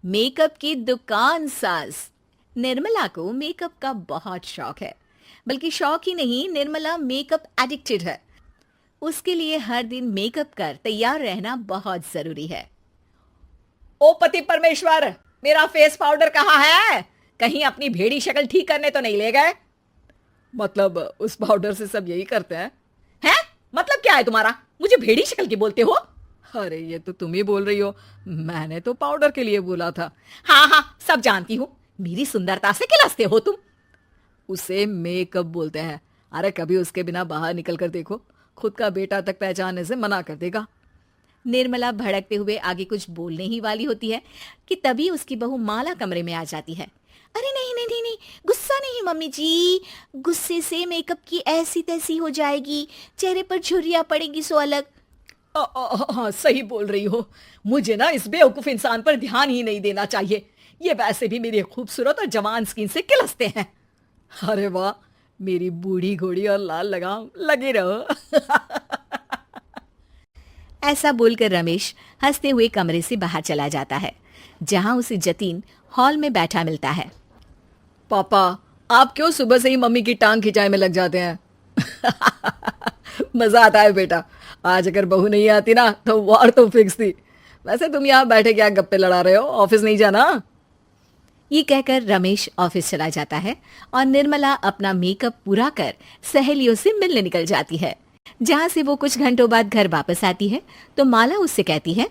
Makeup की दुकान साज। निर्मला को मेकअप का बहुत शौक है, बल्कि शौक ही नहीं, निर्मला मेकअप एडिक्टेड है। उसके लिए हर दिन मेकअप कर तैयार रहना बहुत जरूरी है। ओ पति परमेश्वर, मेरा फेस पाउडर कहाँ है? कहीं अपनी भेड़ी शक्ल ठीक करने तो नहीं ले गए? मतलब उस पाउडर से सब यही करते हैं? हैं? मतलब क्या है तुम्हारा? मुझे भेड़ी शक्ल की बोलते हो? अरे ये तो तुम ही बोल रही हो, मैंने तो पाउडर के लिए बोला था। हाँ हाँ, सब जानती हूँ। मेरी सुंदरता से किलसते हो तुम। उसे मेकअप बोलते हैं। अरे कभी उसके बिना बाहर निकल कर देखो, खुद का बेटा तक पहचानने से मना कर देगा। निर्मला भड़कते हुए आगे कुछ बोलने ही वाली होती है कि तभी उसकी बहू माला कमरे में आ जाती है। अरे नहीं नहीं नहीं नहीं, गुस्सा नहीं मम्मी जी। गुस्से से मेकअप की ऐसी तैसी हो जाएगी, चेहरे पर झुर्रियां पड़ेगी सो अलग। हाँ सही बोल रही हो। मुझे ना इस बेवकूफ इंसान पर ध्यान ही नहीं देना चाहिए। ये वैसे भी मेरी खूबसूरत और जवान स्किन से किलसते हैं। अरे वाह, मेरी बूढ़ी घोड़ी और लाल लगाम, लगे रहो। ऐसा बोलकर रमेश हंसते हुए कमरे से बाहर चला जाता है, जहां उसे जतीन हॉल में बैठा मिलता है। पापा, आप क्यों सुबह से ही मम्मी की टांग खिंचाई में लग जाते हैं? मजा आता है बेटा। आज अगर बहू नहीं आती ना तो वार तो फिक्स थी। वैसे तुम यहाँ बैठे क्या गप्पे लड़ा रहे हो? ऑफिस नहीं जाना? ये कहकर रमेश ऑफिस चला जाता है और निर्मला अपना मेकअप पूरा कर सहेलियों से मिलने निकल जाती है। जहां से वो कुछ घंटों बाद घर वापस आती है तो माला उससे कहती है,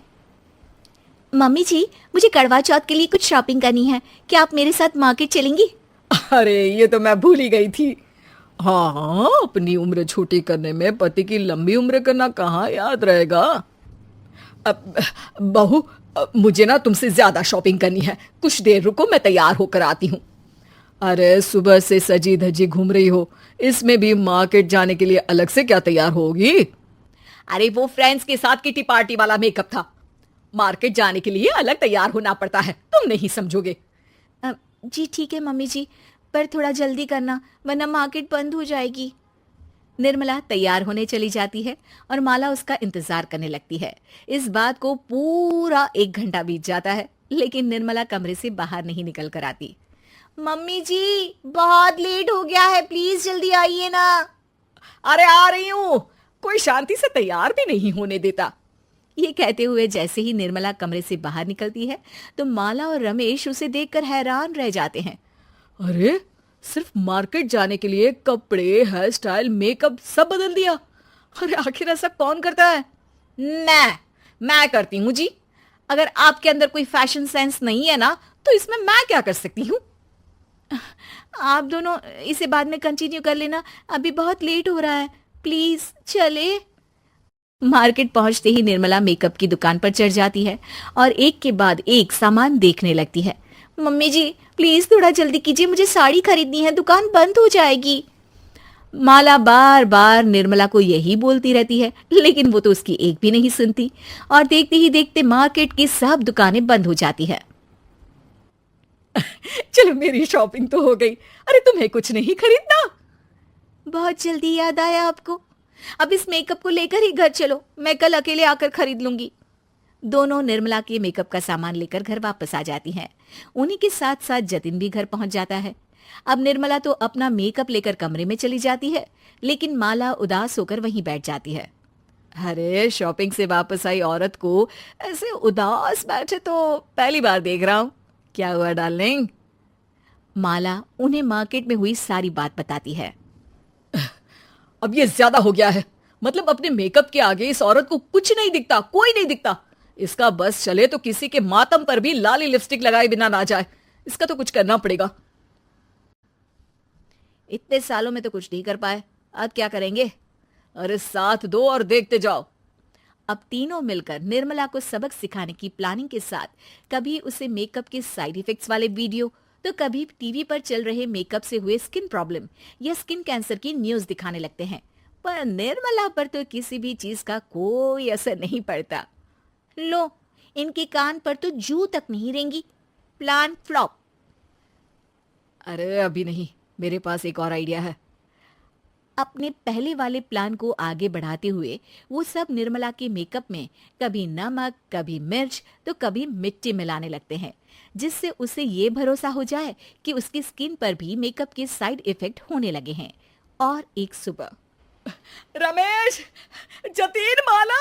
मम्मी जी, मुझे करवा चौथ के लिए कुछ शॉपिंग करनी है, क्या आप मेरे साथ मार्केट चलेंगी? अरे ये तो मैं भूल ही गई थी। हाँ हाँ, अपनी उम्र छोटी करने में पति की लंबी उम्र करना कहाँ याद रहेगा। अब बहू, मुझे ना तुमसे ज्यादा शॉपिंग करनी है, कुछ देर रुको, मैं तैयार होकर आती हूँ। अरे सुबह से सजी धजी घूम रही हो, इसमें भी मार्केट जाने के लिए अलग से क्या तैयार होगी? अरे वो फ्रेंड्स के साथ किटी पार्टी वाला मेकअप था। मार्केट जाने के लिए अलग तैयार होना पड़ता है, तुम नहीं समझोगे। जी ठीक है मम्मी जी, पर थोड़ा जल्दी करना वरना मार्केट बंद हो जाएगी। निर्मला तैयार होने चली जाती है और माला उसका इंतजार करने लगती है। इस बात को पूरा 1 घंटा बीत जाता है, लेकिन निर्मला कमरे से बाहर नहीं निकल कर आती। मम्मी जी, बहुत लेट हो गया है, प्लीज जल्दी आइए ना। अरे आ रही हूँ। कोई शांति से तैयार भी नहीं होने देता। ये कहते हुए जैसे ही निर्मला कमरे से बाहर निकलती है तो माला और रमेश उसे देखकर हैरान रह जाते हैं। अरे सिर्फ मार्केट जाने के लिए कपड़े, हेयर स्टाइल, मेकअप सब बदल दिया। अरे आखिर ऐसा कौन करता है? मैं करती हूँ जी। अगर आपके अंदर कोई फैशन सेंस नहीं है ना तो इसमें मैं क्या कर सकती हूँ? आप दोनों इसे बाद में कंटिन्यू कर लेना, अभी बहुत लेट हो रहा है, प्लीज चले। मार्केट पहुंचते ही निर्मला मेकअप की दुकान पर चढ़ जाती है और एक के बाद एक सामान देखने लगती है। मम्मी जी प्लीज थोड़ा जल्दी कीजिए, मुझे साड़ी खरीदनी है, दुकान बंद हो जाएगी। माला बार बार निर्मला को यही बोलती रहती है, लेकिन वो तो उसकी एक भी नहीं सुनती और देखते ही देखते मार्केट की सब दुकानें बंद हो जाती है। चलो मेरी शॉपिंग तो हो गई। अरे तुम्हें कुछ नहीं खरीदना? बहुत जल्दी याद आया आपको। अब इस मेकअप को लेकर ही घर चलो, मैं कल अकेले आकर खरीद लूंगी। दोनों निर्मला के मेकअप का सामान लेकर घर वापस आ जाती हैं। उन्हीं के साथ साथ जतिन भी घर पहुंच जाता है। अब निर्मला तो अपना मेकअप लेकर कमरे में चली जाती है, लेकिन माला उदास होकर वहीं बैठ जाती है। अरे शॉपिंग से वापस आई औरत को ऐसे उदास बैठे तो पहली बार देख रहा हूं। क्या हुआ डार्लिंग? माला उन्हें मार्केट में हुई सारी बात बताती है। अब ये ज्यादा हो गया है। मतलब अपने मेकअप के आगे इस औरत को कुछ नहीं दिखता, कोई नहीं दिखता। इसका बस चले तो किसी के मातम पर भी लाली लिपस्टिक लगाए बिना ना जाए। इसका तो कुछ करना पड़ेगा। इतने सालों में तो कुछ नहीं कर पाए, अब क्या करेंगे? अरे साथ दो और देखते जाओ। अब तीनों मिलकर निर्मला को सबक सिखाने की प्लानिंग के साथ कभी उसे मेकअप के साइड इफेक्ट्स वाले वीडियो तो कभी टीवी पर चल रहे मेकअप से हुए स्किन प्रॉब्लम या स्किन कैंसर की न्यूज दिखाने लगते हैं। पर निर्मला पर तो किसी भी चीज का कोई असर नहीं पड़ता। लो, इनके कान पर तो जू तक नहीं रेंगी। Plan flop. अरे अभी नहीं, मेरे पास एक और आइडिया है। अपने पहले वाले प्लान को आगे बढ़ाते हुए वो सब निर्मला के मेकअप में कभी नमक, कभी मिर्च तो कभी मिट्टी मिलाने लगते हैं, जिससे उसे ये भरोसा हो जाए कि उसकी स्किन पर भी मेकअप के साइड इफेक्ट होने लगे हैं। और एक सुबह, रमेश, जतीन, माला,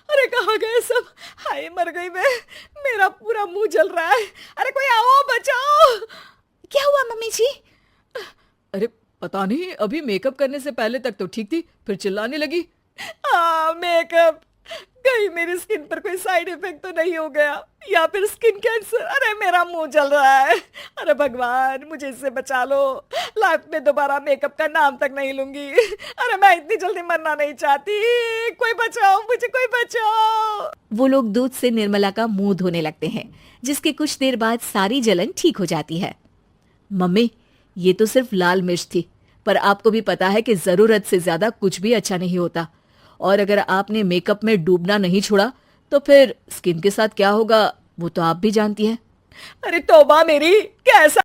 अरे कहाँ गए सब? हाय मर गई मैं, मेरा पूरा मुंह जल रहा है। अरे कोई आओ, बचाओ। क्या हुआ मम्मी जी? अरे पता नहीं, अभी मेकअप करने से पहले तक तो ठीक थी, फिर चिल्लाने लगी। मेकअप, कहीं मेरी स्किन पर कोई साइड इफेक्ट तो नहीं हो गया, या फिर स्किन कैंसर? अरे मेरा मुंह जल रहा है। अरे भगवान, मुझे इससे बचा लो। लाइफ में दोबारा मेकअप का नाम तक नहीं लूंगी। अरे मैं इतनी जल्दी मरना नहीं चाहती। कोई बचाओ मुझे, कोई बचाओ। वो लोग दूध से निर्मला का मुंह धोने लगते हैं, जिसके कुछ देर बाद सारी जलन ठीक हो जाती है। मम्मी, ये तो सिर्फ लाल मिर्च थी, पर आपको भी पता है कि जरूरत से ज्यादा कुछ भी अच्छा नहीं होता, और अगर आपने मेकअप में डूबना नहीं छोड़ा तो फिर स्किन के साथ क्या होगा वो तो आप भी जानती हैं। अरे तौबा मेरी, कैसा